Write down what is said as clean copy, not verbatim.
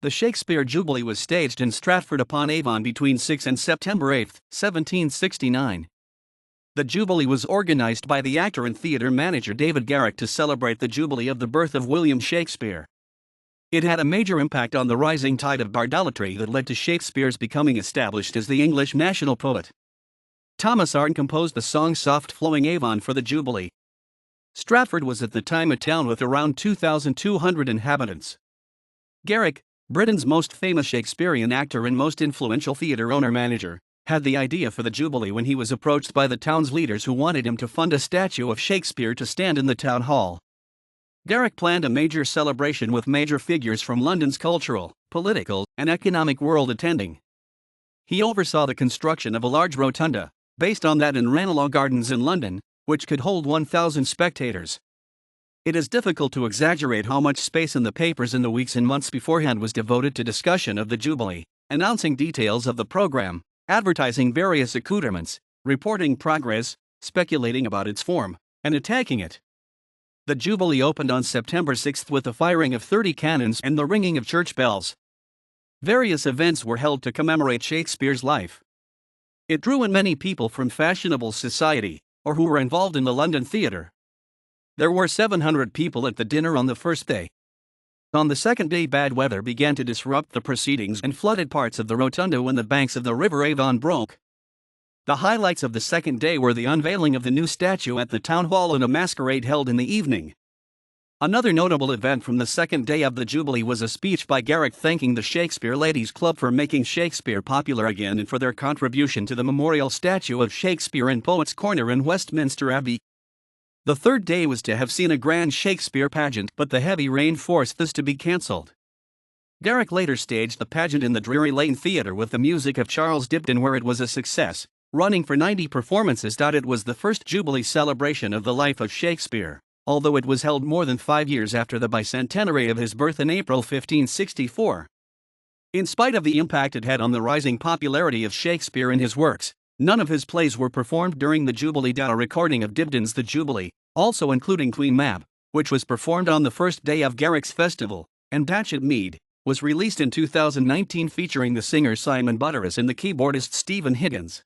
The Shakespeare Jubilee was staged in Stratford-upon-Avon between 6 and September 8, 1769. The Jubilee was organized by the actor and theatre manager David Garrick to celebrate the Jubilee of the birth of William Shakespeare. It had a major impact on the rising tide of bardolatry that led to Shakespeare's becoming established as the English national poet. Thomas Arne composed the song Soft Flowing Avon for the Jubilee. Stratford was at the time a town with around 2,200 inhabitants. Garrick, Britain's most famous Shakespearean actor and most influential theatre owner-manager, had the idea for the Jubilee when he was approached by the town's leaders who wanted him to fund a statue of Shakespeare to stand in the town hall. Garrick planned a major celebration with major figures from London's cultural, political, and economic world attending. He oversaw the construction of a large rotunda, based on that in Ranelagh Gardens in London, which could hold 1,000 spectators. It is difficult to exaggerate how much space in the papers in the weeks and months beforehand was devoted to discussion of the Jubilee, announcing details of the program, advertising various accoutrements, reporting progress, speculating about its form, and attacking it. The Jubilee opened on September 6 with the firing of 30 cannons and the ringing of church bells. Various events were held to commemorate Shakespeare's life. It drew in many people from fashionable society, or who were involved in the London theatre. There were 700 people at the dinner on the first day. On the second day, bad weather began to disrupt the proceedings and flooded parts of the rotunda when the banks of the River Avon broke. The highlights of the second day were the unveiling of the new statue at the town hall and a masquerade held in the evening. Another notable event from the second day of the Jubilee was a speech by Garrick thanking the Shakespeare Ladies Club for making Shakespeare popular again and for their contribution to the memorial statue of Shakespeare in Poets' Corner in Westminster Abbey. The third day was to have seen a grand Shakespeare pageant, but the heavy rain forced this to be cancelled. Garrick later staged the pageant in the Drury Lane Theatre with the music of Charles Dibdin, where it was a success, running for 90 performances. It was the first Jubilee celebration of the life of Shakespeare, although it was held more than 5 years after the bicentenary of his birth in April 1564. In spite of the impact it had on the rising popularity of Shakespeare and his works, none of his plays were performed during the Jubilee. A recording of Dibdin's The Jubilee, also including Queen Mab, which was performed on the first day of Garrick's festival, and Datchet Mead, was released in 2019 featuring the singer Simon Butterus and the keyboardist Stephen Higgins.